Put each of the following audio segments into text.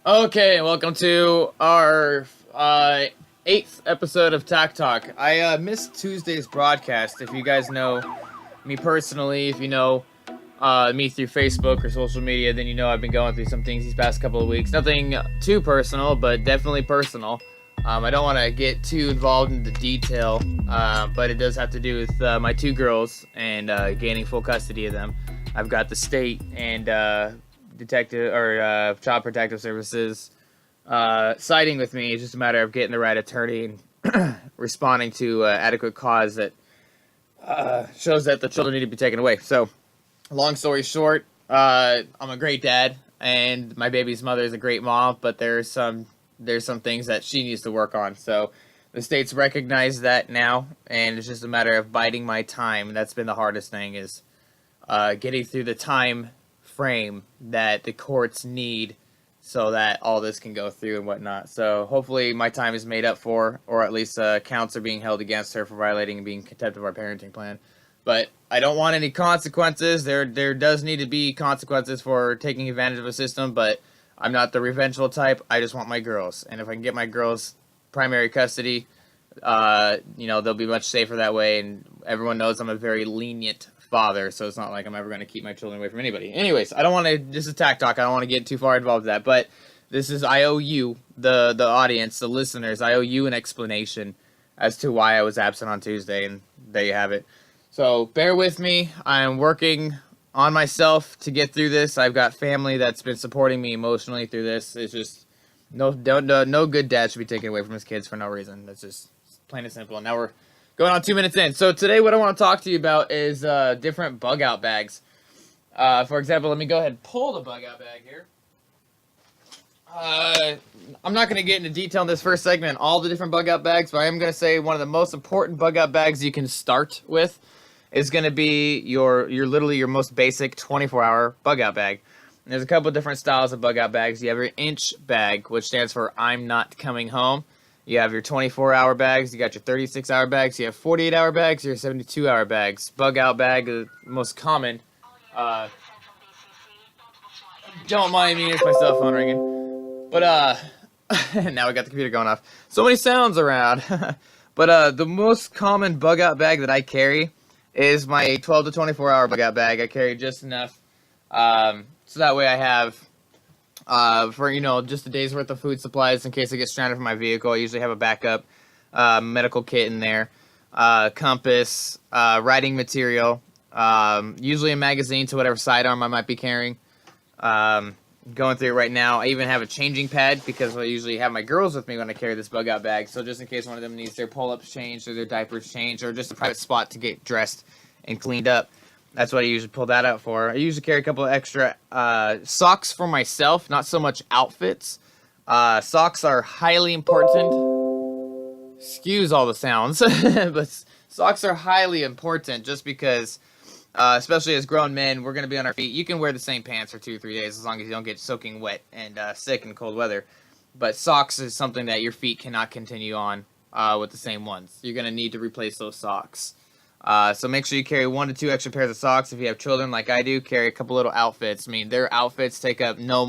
Okay, welcome to our eighth episode of TACTALK. I missed Tuesday's broadcast. If you guys know me personally, if you know me through Facebook or social media, then you know I've been going through some things these past couple of weeks. Nothing too personal, but definitely personal. I don't want to get too involved in the detail, but it does have to do with my two girls and gaining full custody of them. I've got the state and detective or child protective services siding with me. It's just a matter of getting the right attorney and responding to adequate cause that shows that the children need to be taken away. So, long story short, I'm a great dad, and my baby's mother is a great mom, but there's some things that she needs to work on. So, the states recognize that now, and it's just a matter of biding my time. That's been the hardest thing is getting through the time frame that the courts need so that all this can go through and whatnot. So hopefully my time is made up for, or at least counts are being held against her for violating and being contempt of our parenting plan. But I don't want any consequences. There does need to be consequences for taking advantage of a system, but I'm not the revengeful type. I just want my girls. And if I can get my girls primary custody, they'll be much safer that way. And everyone knows I'm a very lenient father, so it's not like I'm ever going to keep my children away from anybody. Anyways, I don't want to, this is TACTALK, I don't want to get too far involved with that, but this is, I owe you, the audience, the listeners, I owe you an explanation as to why I was absent on Tuesday, and there you have it. So, bear with me, I'm working on myself to get through this. I've got family that's been supporting me emotionally through this. It's just, no good dad should be taken away from his kids for no reason. That's just plain and simple. And now we're going on 2 minutes in. So today what I want to talk to you about is different bug out bags. For example, let me go ahead and pull the bug out bag here. I'm not going to get into detail in this first segment all the different bug out bags, but I am going to say one of the most important bug out bags you can start with is going to be your literally your most basic 24-hour bug out bag. And there's a couple different styles of bug out bags. You have your inch bag, which stands for I'm not coming home. You have your 24-hour bags, you got your 36-hour bags, you have 48-hour bags, your 72-hour bags. Bug out bag is the most common. Don't mind me, it's my cell phone ringing. But, now we got the computer going off. So many sounds around. But, the most common bug out bag that I carry is my 12 to 24-hour bug out bag. I carry just enough, so that way I have for just a day's worth of food supplies in case I get stranded from my vehicle. I usually have a backup medical kit in there, compass, writing material, usually a magazine to whatever sidearm I might be carrying. Going through it right now. I even have a changing pad because I usually have my girls with me when I carry this bug out bag. So just in case one of them needs their pull-ups changed or their diapers changed or just a private spot to get dressed and cleaned up. That's what I usually pull that out for. I usually carry a couple of extra socks for myself, not so much outfits. Socks are highly important. Excuse all the sounds, but socks are highly important just because, especially as grown men, we're going to be on our feet. You can wear the same pants for 2 or 3 days as long as you don't get soaking wet and sick in cold weather. But socks is something that your feet cannot continue on with the same ones. You're going to need to replace those socks. So make sure you carry 1 to 2 extra pairs of socks. If you have children like I do, carry a couple little outfits. I mean, their outfits take up not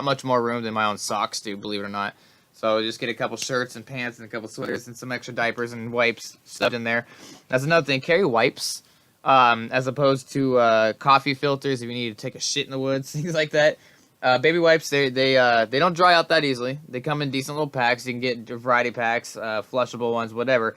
much more room than my own socks do, believe it or not. So just get a couple shirts and pants and a couple sweaters and some extra diapers and wipes stuffed in there. That's another thing. Carry wipes, as opposed to coffee filters if you need to take a shit in the woods, things like that. Baby wipes, they don't dry out that easily. They come in decent little packs. You can get variety packs, flushable ones, whatever.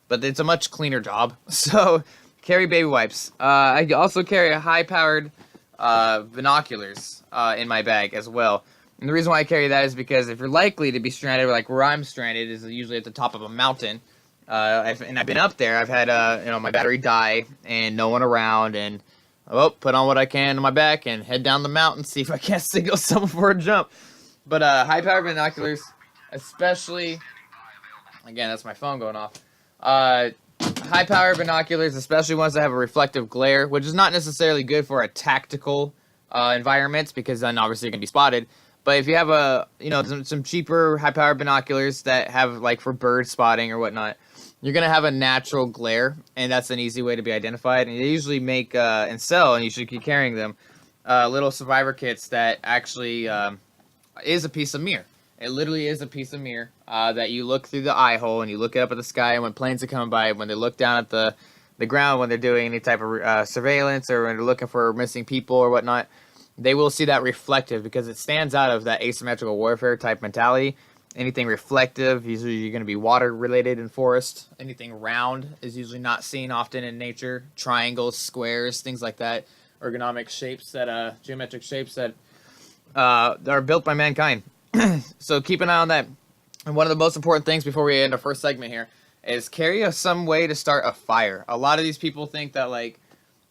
But it's a much cleaner job. So carry baby wipes. I also carry a high-powered binoculars in my bag as well. And the reason why I carry that is because if you're likely to be stranded, like where I'm stranded is usually at the top of a mountain. I've been up there. I've had my battery die and no one around, and put on what I can on my back and head down the mountain, see if I can't signal someone for a jump. But high-powered binoculars, especially, again, that's my phone going off. High-powered binoculars, especially ones that have a reflective glare, which is not necessarily good for a tactical environment because then obviously you're going to be spotted. But if you have some cheaper high-powered binoculars that have like for bird spotting or whatnot, you're going to have a natural glare, and that's an easy way to be identified. And they usually make and sell, and you should keep carrying them, little survivor kits that actually is a piece of mirror. It literally is a piece of mirror that you look through the eye hole and you look up at the sky. And when planes are coming by, when they look down at the ground, when they're doing any type of surveillance or when they're looking for missing people or whatnot, they will see that reflective because it stands out of that asymmetrical warfare type mentality. Anything reflective, usually you're going to be water related in forest. Anything round is usually not seen often in nature. Triangles, squares, things like that. Ergonomic shapes that, geometric shapes that are built by mankind. So keep an eye on that. And one of the most important things before we end our first segment here is carry some way to start a fire. A lot of these people think that like,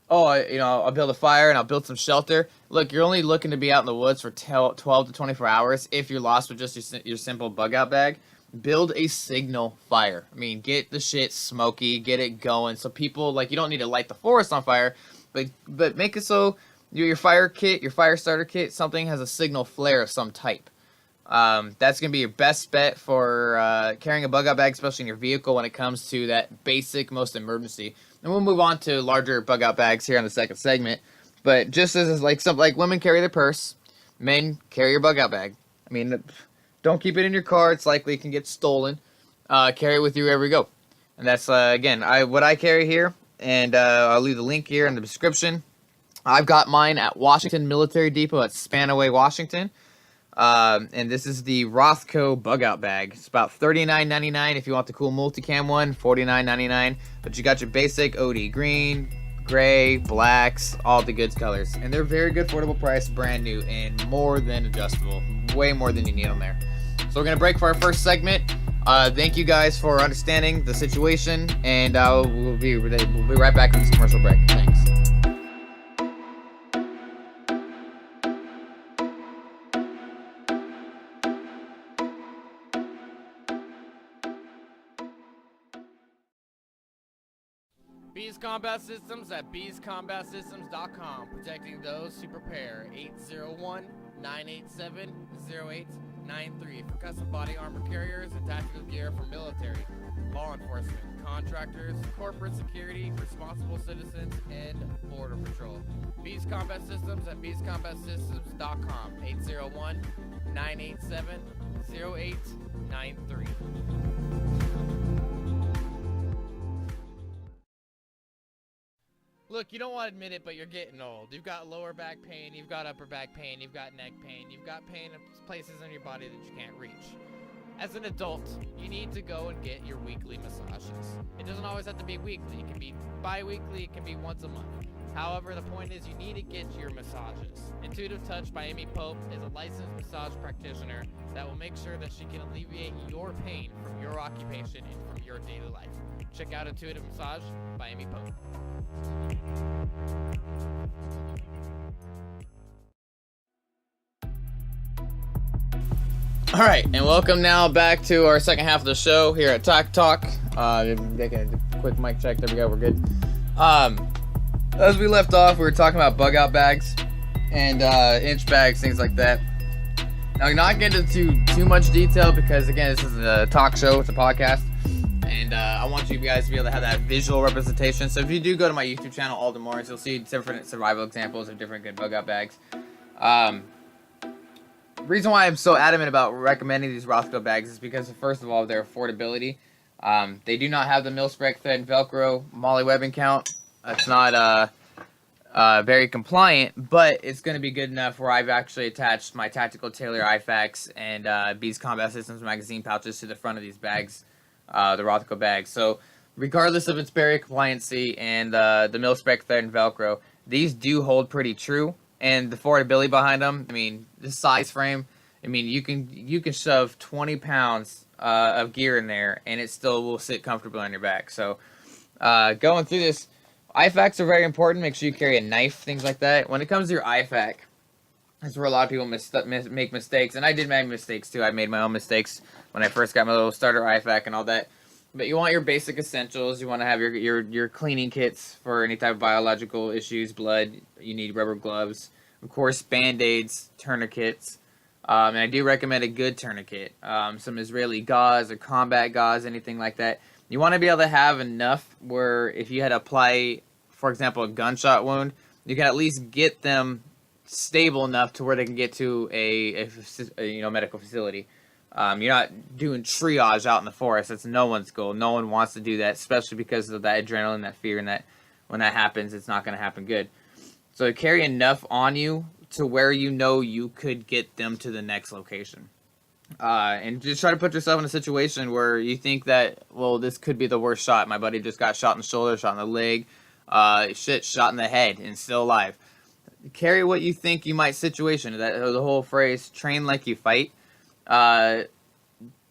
oh, I'll build a fire and I'll build some shelter. Look, you're only looking to be out in the woods for 12 to 24 hours. If you're lost with just your simple bug out bag, build a signal fire. I mean, get the shit smoky, get it going. So people, like, you don't need to light the forest on fire, but make it so your fire kit, your fire starter kit, something has a signal flare of some type. That's going to be your best bet for carrying a bug out bag, especially in your vehicle when it comes to that basic, most emergency. And we'll move on to larger bug out bags here in the second segment. But just as like women carry their purse, men carry your bug out bag. I mean, don't keep it in your car. It's likely it can get stolen. Carry it with you wherever you go. And that's, again, what I carry here. And I'll leave the link here in the description. I've got mine at Washington Military Depot at Spanaway, Washington. And this is the Rothco bug out bag. It's about $39.99 if you want the cool multicam one, $49.99. But you got your basic OD green, gray, blacks, all the good colors. And they're very good, affordable price, brand new, and more than adjustable. Way more than you need on there. So we're going to break for our first segment. Thank you guys for understanding the situation, and we'll be right back from this commercial break. Thanks. Bees Combat Systems at beescombatsystems.com, protecting those who prepare. 801-987-0893 for custom body armor carriers and tactical gear for military, law enforcement, contractors, corporate security, responsible citizens, and border patrol. Bees Combat Systems at beescombatsystems.com. 801-987-0893. Look, you don't want to admit it, but you're getting old. You've got lower back pain, you've got upper back pain, you've got neck pain, you've got pain in places in your body that you can't reach. As an adult, you need to go and get your weekly massages. It doesn't always have to be weekly. It can be bi-weekly, it can be once a month. However, the point is you need to get your massages. Intuitive Touch by Amy Pope is a licensed massage practitioner that will make sure that she can alleviate your pain from your occupation and from your daily life. Check out Intuitive Massage by Amy Pope. All right, and welcome now back to our second half of the show here at TACTALK. Taking a quick mic check. There we go. We're good. As we left off, we were talking about bug out bags and inch bags, things like that. Now, I'm not getting into too much detail because, again, this is a talk show. It's a podcast. And I want you guys to be able to have that visual representation. So if you do go to my YouTube channel, Alden Morris, you'll see different survival examples of different good bug out bags. Reason why I'm so adamant about recommending these Rothco bags is because, first of all, their affordability. They do not have the mil-spec thread and Velcro MOLLE webbing count. It's not very compliant, but it's going to be good enough where I've actually attached my Tactical Tailor IFAKs and Bees Combat Systems magazine pouches to the front of these bags, the Rothco bags. So regardless of its barrier compliancy and the mil-spec thread and Velcro, these do hold pretty true. And the affordability behind them, I mean, the size frame, I mean, you can shove 20 pounds of gear in there, and it still will sit comfortably on your back. So going through this, IFAKs are very important. Make sure you carry a knife, things like that. When it comes to your IFAK, that's where a lot of people make mistakes. And I did make mistakes, too. I made my own mistakes when I first got my little starter IFAK and all that. But you want your basic essentials. You want to have your cleaning kits for any type of biological issues, blood. You need rubber gloves. Of course, Band-Aids, tourniquets. And I do recommend a good tourniquet. Some Israeli gauze or combat gauze, anything like that. You want to be able to have enough where if you had to apply, for example, a gunshot wound, you can at least get them stable enough to where they can get to a medical facility. You're not doing triage out in the forest. That's no one's goal. No one wants to do that, especially because of that adrenaline, that fear, and that when that happens, it's not going to happen good. So carry enough on you to where you could get them to the next location. And just try to put yourself in a situation where you think that, well, this could be the worst shot. My buddy just got shot in the shoulder, shot in the leg, shot in the head, and still alive. Carry what you think you might situation. That the whole phrase, train like you fight.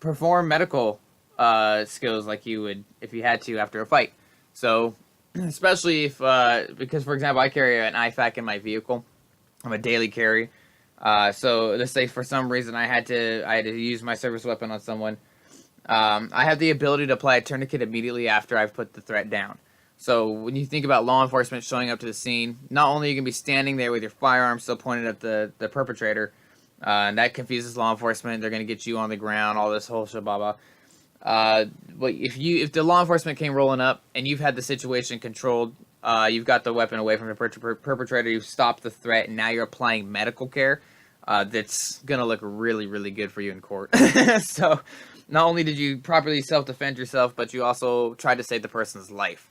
Perform medical skills like you would if you had to after a fight. So, especially if, because for example, I carry an IFAK in my vehicle. I'm a daily carry. So let's say for some reason I had to use my service weapon on someone. I have the ability to apply a tourniquet immediately after I've put the threat down. So when you think about law enforcement showing up to the scene, not only are you going to be standing there with your firearm still pointed at the perpetrator, and that confuses law enforcement. They're going to get you on the ground, all this whole shababa. But if the law enforcement came rolling up and you've had the situation controlled, you've got the weapon away from the perpetrator, you've stopped the threat, and now you're applying medical care, that's going to look really, really good for you in court. So not only did you properly self-defend yourself, but you also tried to save the person's life.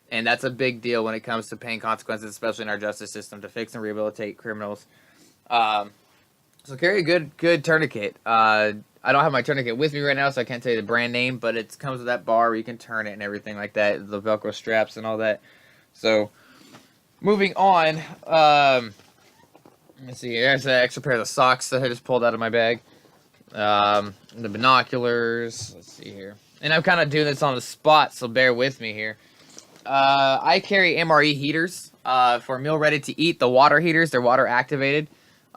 And that's a big deal when it comes to paying consequences, especially in our justice system, to fix and rehabilitate criminals. So carry a good tourniquet. I don't have my tourniquet with me right now, so I can't tell you the brand name, but it comes with that bar where you can turn it and everything like that, the Velcro straps and all that. So, moving on, let's see, there's an extra pair of socks that I just pulled out of my bag. The binoculars, let's see here. And I'm kind of doing this on the spot, so bear with me here. I carry MRE heaters for meal ready to eat, the water heaters, they're water activated.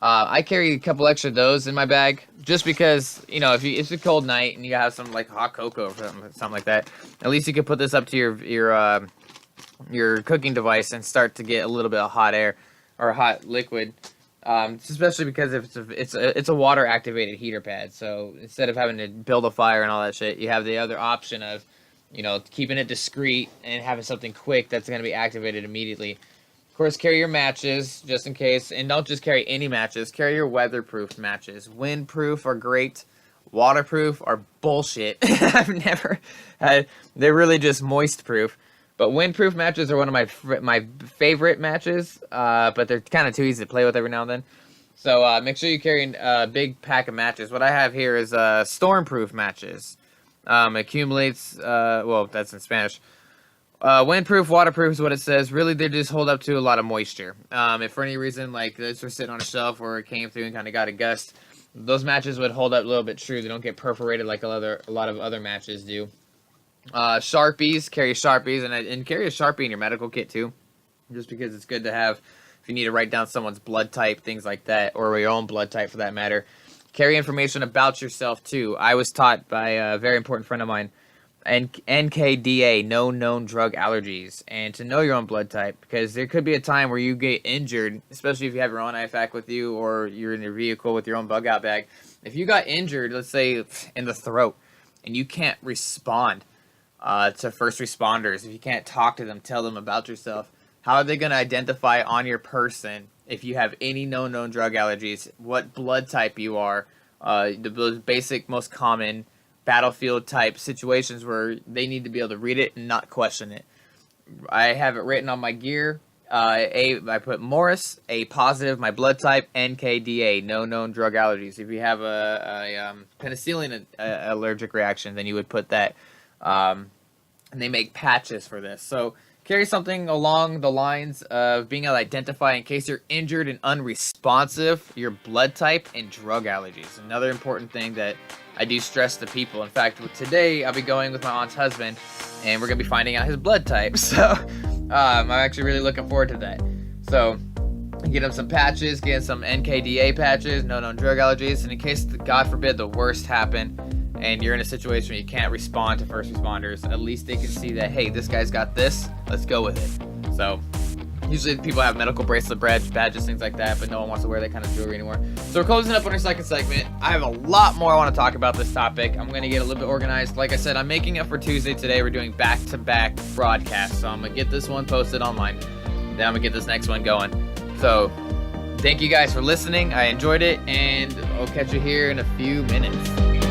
I carry a couple extra of those in my bag just because, if it's a cold night and you have some like hot cocoa or something like that, at least you can put this up to your cooking device and start to get a little bit of hot air or hot liquid. Especially because if it's a water activated heater pad. So instead of having to build a fire and all that shit, you have the other option of, keeping it discreet and having something quick that's going to be activated immediately. Of course, carry your matches just in case, and don't just carry any matches. Carry your weatherproof matches. Windproof are great. Waterproof are bullshit. I've never had. They're really just moist proof. But windproof matches are one of my favorite matches. But they're kind of too easy to play with every now and then. So make sure you carry a big pack of matches. What I have here is stormproof matches. Accumulates. Well, that's in Spanish. Windproof, waterproof is what it says. Really, they just hold up to a lot of moisture. If for any reason, like this was sitting on a shelf or it came through and kind of got a gust, those matches would hold up a little bit true. They don't get perforated like a lot of other matches do. Sharpies, carry Sharpies, and carry a Sharpie in your medical kit too, just because it's good to have if you need to write down someone's blood type, things like that, or your own blood type for that matter. Carry information about yourself too. I was taught by a very important friend of mine, NKDA, no known drug allergies, and to know your own blood type, because there could be a time where you get injured, especially if you have your own IFAK with you or you're in your vehicle with your own bug out bag. If you got injured, let's say in the throat, and you can't respond to first responders, if you can't talk to them, tell them about yourself, how are they going to identify on your person if you have any known drug allergies, what blood type you are, the basic, most common battlefield type situations where they need to be able to read it and not question it. I have it written on my gear. I put Morris, A positive, my blood type, NKDA, no known drug allergies. If you have a penicillin allergic reaction, then you would put that. And they make patches for this. So carry something along the lines of being able to identify, in case you're injured and unresponsive, your blood type and drug allergies. Another important thing that I do stress to people. In fact, today I'll be going with my aunt's husband, and we're going to be finding out his blood type. So I'm actually really looking forward to that. So get him some patches, get him some NKDA patches, no known drug allergies, and in case, God forbid, the worst happen, and you're in a situation where you can't respond to first responders, at least they can see that, hey, this guy's got this, let's go with it. So usually people have medical bracelet badges, things like that, but no one wants to wear that kind of jewelry anymore. So we're closing up on our second segment. I have a lot more I want to talk about this topic. I'm going to get a little bit organized. Like I said, I'm making up for Tuesday today. We're doing back-to-back broadcasts. So I'm going to get this one posted online. Then I'm going to get this next one going. So Thank you guys for listening. I enjoyed it, and I'll catch you here in a few minutes.